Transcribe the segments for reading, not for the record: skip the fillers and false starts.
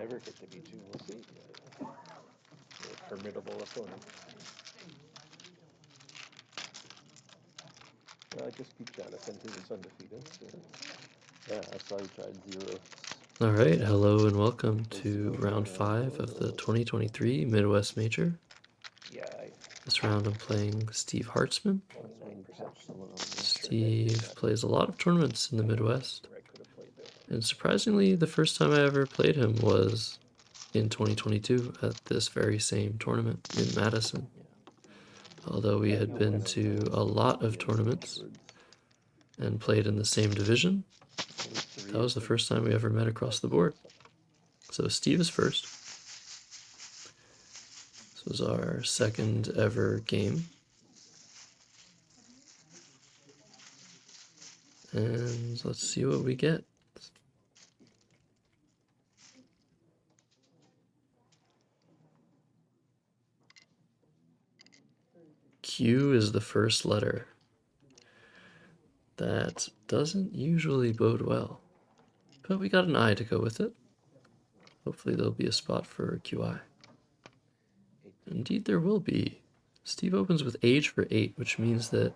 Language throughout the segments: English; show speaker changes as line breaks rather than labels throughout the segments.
ever get to B2, we'll see. A formidable opponent. I just beat Madison, who was undefeated. Yeah, I saw you tried 0.
All right, hello and welcome to round 5 of the 2023 Midwest Major.
Yeah.
This round I'm playing Steve Hartzman.
29%.
Steve plays a lot of tournaments in the Midwest. And surprisingly, the first time I ever played him was in 2022 at this very same tournament in Madison. Although we had been to a lot of tournaments and played in the same division, that was the first time we ever met across the board. So Steve is first. This was our second ever game. And let's see what we get. Q is the first letter. That doesn't usually bode well, but we got an I to go with it. Hopefully there'll be a spot for QI. Indeed there will be. Steve opens with age for 8, which means that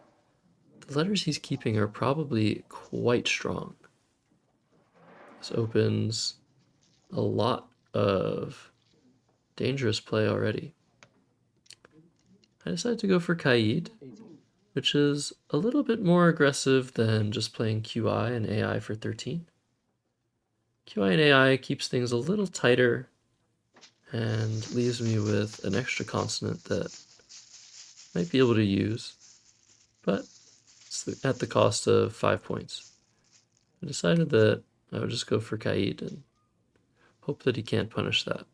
the letters he's keeping are probably quite strong. This opens a lot of dangerous play already. I decided to go for Kaid, which is a little bit more aggressive than just playing QI and AI for 13. QI and AI keeps things a little tighter and leaves me with an extra consonant that I might be able to use, but it's at the cost of 5 points. I decided that I would just go for Kaid and hope that he can't punish that.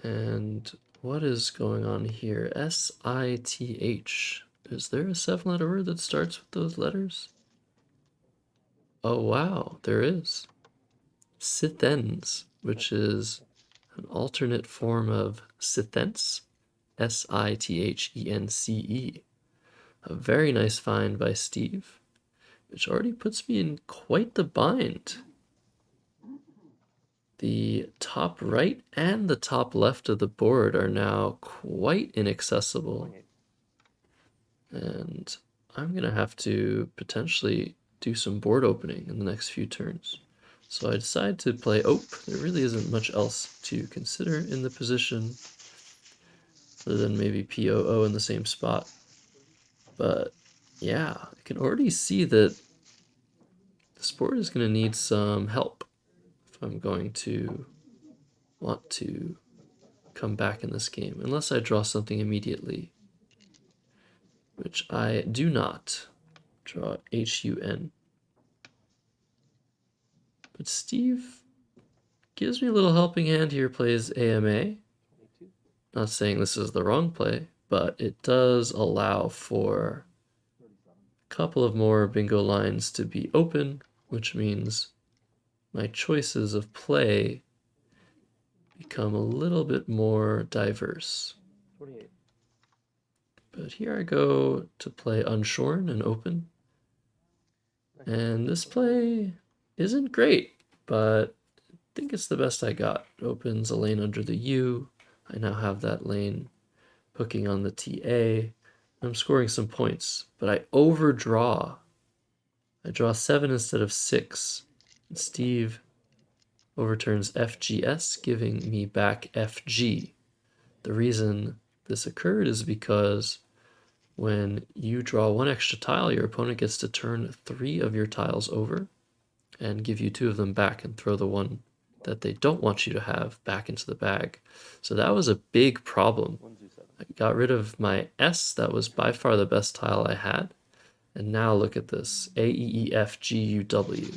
And what is going on here? S-I-T-H. Is there a 7-letter word that starts with those letters? Oh wow, there is. Sithens, which is an alternate form of Sithence. S-I-T-H-E-N-C-E. A very nice find by Steve, which already puts me in quite the bind. The top right and the top left of the board are now quite inaccessible. And I'm going to have to potentially do some board opening in the next few turns. So I decide to play Ope. There really isn't much else to consider in the position other than maybe POO in the same spot. But yeah, I can already see that this board is going to need some help if I'm going to want to come back in this game, unless I draw something immediately, which I do not. Draw H-U-N. But Steve gives me a little helping hand here, plays AMA. Not saying this is the wrong play, but it does allow for a couple of more bingo lines to be open, which means my choices of play become a little bit more diverse. But here I go to play Unshorn and open. And this play isn't great, but I think it's the best I got. It opens a lane under the U. I now have that lane hooking on the TA. I'm scoring some points, but I overdraw. I draw 7 instead of 6. And Steve overturns FGS, giving me back FG. The reason this occurred is because when you draw 1 extra tile, your opponent gets to turn 3 of your tiles over and give you 2 of them back and throw the one that they don't want you to have back into the bag. So that was a big problem. I got rid of my S, that was by far the best tile I had. And now look at this, A, E, E, F, G, U, W.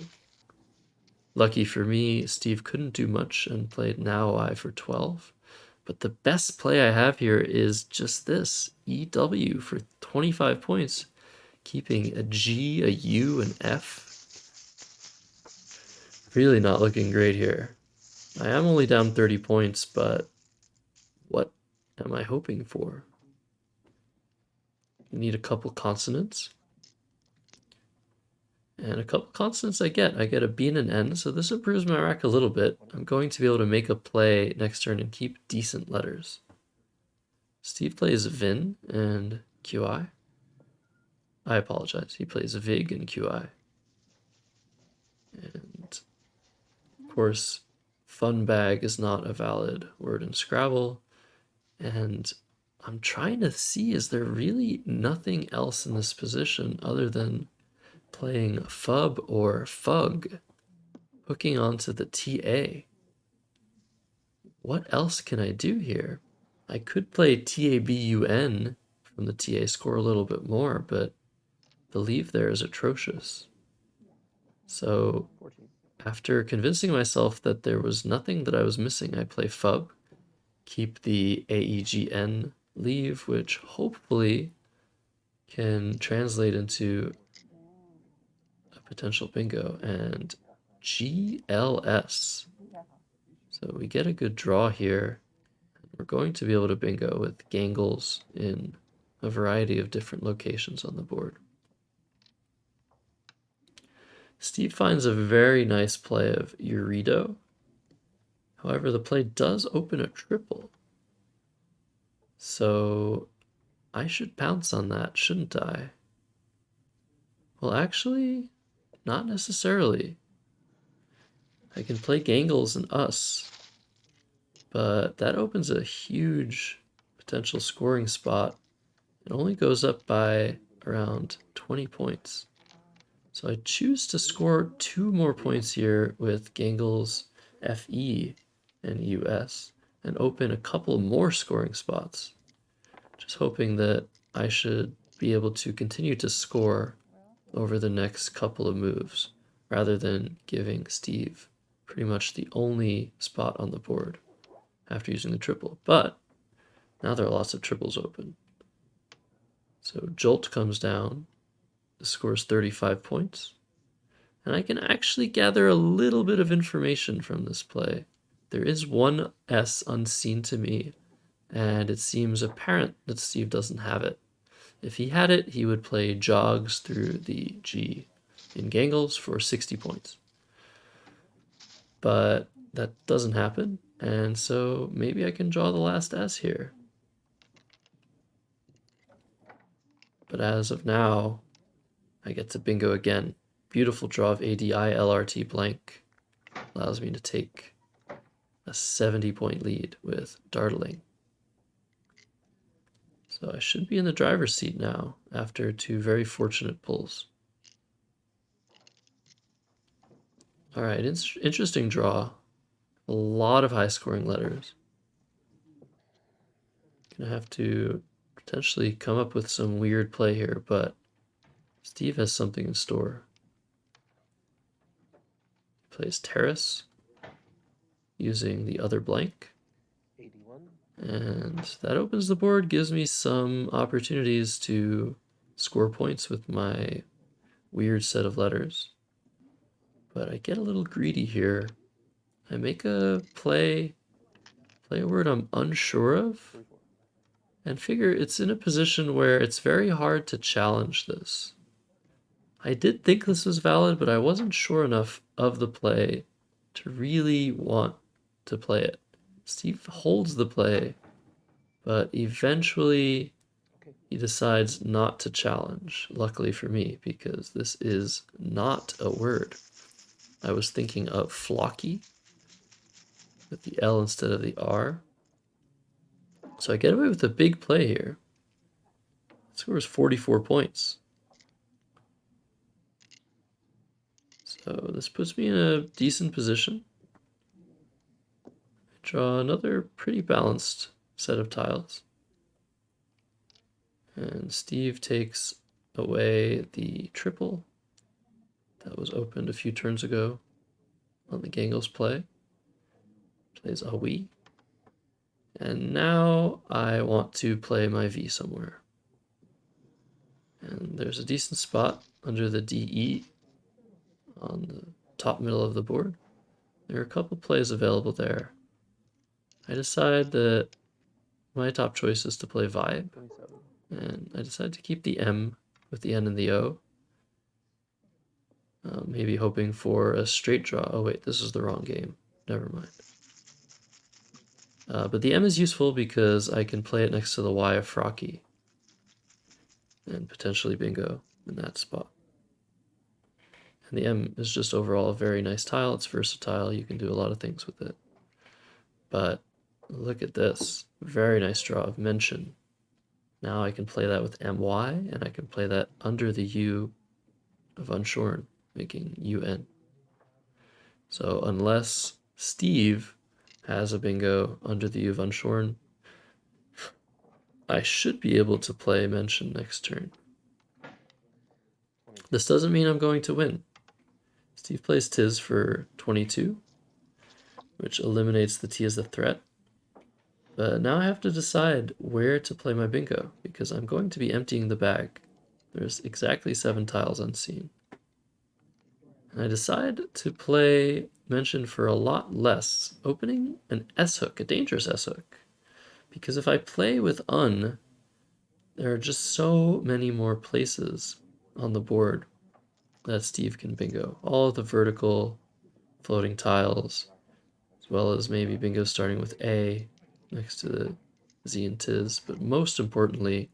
Lucky for me, Steve couldn't do much and played now I for 12. But the best play I have here is just this, EW for 25 points, keeping a G, a U, an F. Really not looking great here. I am only down 30 points, but what am I hoping for? You need a couple consonants. And a couple consonants I get a B and an N, so this improves my rack a little bit. I'm going to be able to make a play next turn and keep decent letters. Steve plays Vin and QI. I apologize, he plays Vig and QI. And of course, fun bag is not a valid word in Scrabble. And I'm trying to see, is there really nothing else in this position other than playing fub or fug, hooking onto the TA? What else can I do here? I could play TABUN from the TA, score a little bit more, but the leave there is atrocious. So after convincing myself that there was nothing that I was missing, I play fub, keep the AEGN leave, which hopefully can translate into a potential bingo, and GLS. So we get a good draw here. We're going to be able to bingo with gangles in a variety of different locations on the board. Steve finds a very nice play of Urido. However, the play does open a triple. So I should pounce on that, shouldn't I? Well, actually, not necessarily. I can play gangles and us, but that opens a huge potential scoring spot. It only goes up by around 20 points. So I choose to score 2 more points here with gangles FE and US and open a couple more scoring spots. Just hoping that I should be able to continue to score over the next couple of moves rather than giving Steve pretty much the only spot on the board after using the triple. But now there are lots of triples open. So Jolt comes down, scores 35 points. And I can actually gather a little bit of information from this play. There is one S unseen to me, and it seems apparent that Steve doesn't have it. If he had it, he would play jogs through the G in gangles for 60 points. But that doesn't happen, and so maybe I can draw the last S here. But as of now, I get to bingo again. Beautiful draw of ADI LRT blank. Allows me to take a 70-point lead with dartling. So I should be in the driver's seat now after 2 very fortunate pulls. All right, interesting draw. A lot of high-scoring letters. Gonna have to potentially come up with some weird play here, but Steve has something in store. He plays Terrace using the other blank.
81.
And that opens the board, gives me some opportunities to score points with my weird set of letters. But I get a little greedy here. I make a play a word I'm unsure of, and figure it's in a position where it's very hard to challenge this. I did think this was valid, but I wasn't sure enough of the play to really want to play it. Steve holds the play, but eventually he decides not to challenge, luckily for me, because this is not a word. I was thinking of flocky with the L instead of the R. So I get away with a big play here. It scores 44 points. So this puts me in a decent position. I draw another pretty balanced set of tiles. And Steve takes away the triple that was opened a few turns ago on the Gangles play. Plays a Wii. And now I want to play my V somewhere. And there's a decent spot under the DE on the top middle of the board. There are a couple plays available there. I decide that my top choice is to play Vibe.
27.
And I decided to keep the M with the N and the O. Maybe hoping for a straight draw. Oh wait, this is the wrong game. Never mind. But the M is useful because I can play it next to the Y of Frocky. And potentially bingo in that spot. And the M is just overall a very nice tile. It's versatile. You can do a lot of things with it. But look at this. Very nice draw of mention. Now I can play that with MY, and I can play that under the U of unshorn, making UN. So unless Steve has a bingo under the U of unshorn, I should be able to play mention next turn. This doesn't mean I'm going to win. Steve plays Tiz for 22, which eliminates the T as a threat. But now I have to decide where to play my bingo, because I'm going to be emptying the bag. There's exactly 7 tiles unseen. And I decide to play mention for a lot less, opening an S-hook, a dangerous S-hook. Because if I play with un, there are just so many more places on the board that Steve can bingo. All of the vertical floating tiles, as well as maybe bingo starting with A next to the Z and Tiz. But most importantly,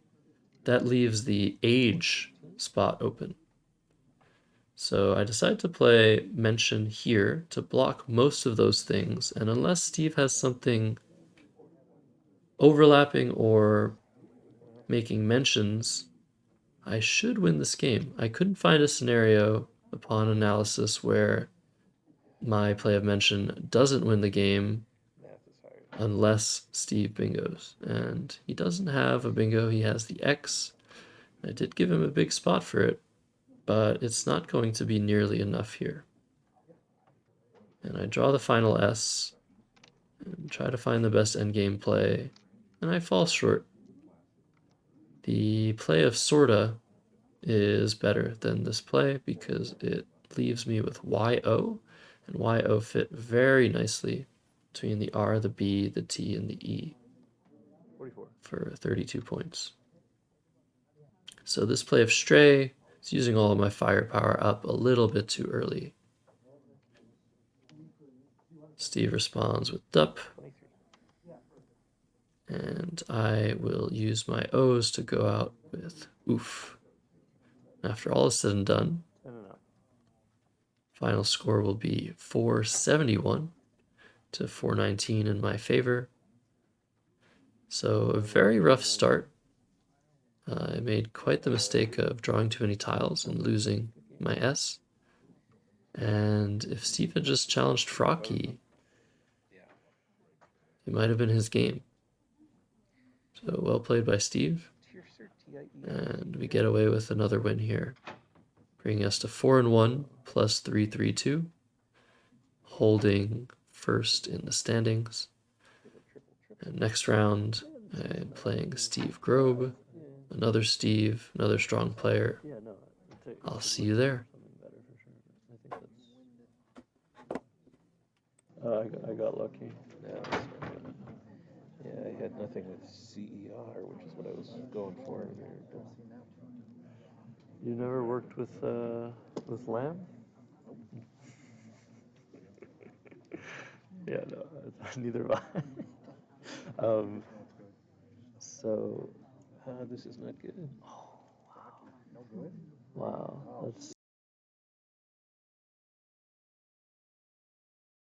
that leaves the age spot open. So I decide to play mention here to block most of those things, and unless Steve has something overlapping or making mentions, I should win this game. I couldn't find a scenario upon analysis where my play of mention doesn't win the game unless Steve bingos. And he doesn't have a bingo, he has the X. I did give him a big spot for it, but it's not going to be nearly enough here. And I draw the final S and try to find the best endgame play, and I fall short. The play of sorta is better than this play because it leaves me with YO, and YO fit very nicely between the R, the B, the T, and the E
44.
for 32 points. So this play of stray is using all of my firepower up a little bit too early. Steve responds with dup, and I will use my O's to go out with oof. After all is said and done, final score will be 471 to 419 in my favor. So a very rough start. I made quite the mistake of drawing too many tiles and losing my S. And if Steve had just challenged Frocky, it might have been his game. So well played by Steve. And we get away with another win here, bringing us to 4-1 plus 332, holding first in the standings. And next round, I'm playing Steve Grobe, another Steve, another strong player. I'll see you there.
I got lucky. Yeah, I had nothing with CER, which is what I was going for. You never worked with Lamb? Yeah, no, neither have I. So, this is not good. Oh, wow. Wow, that's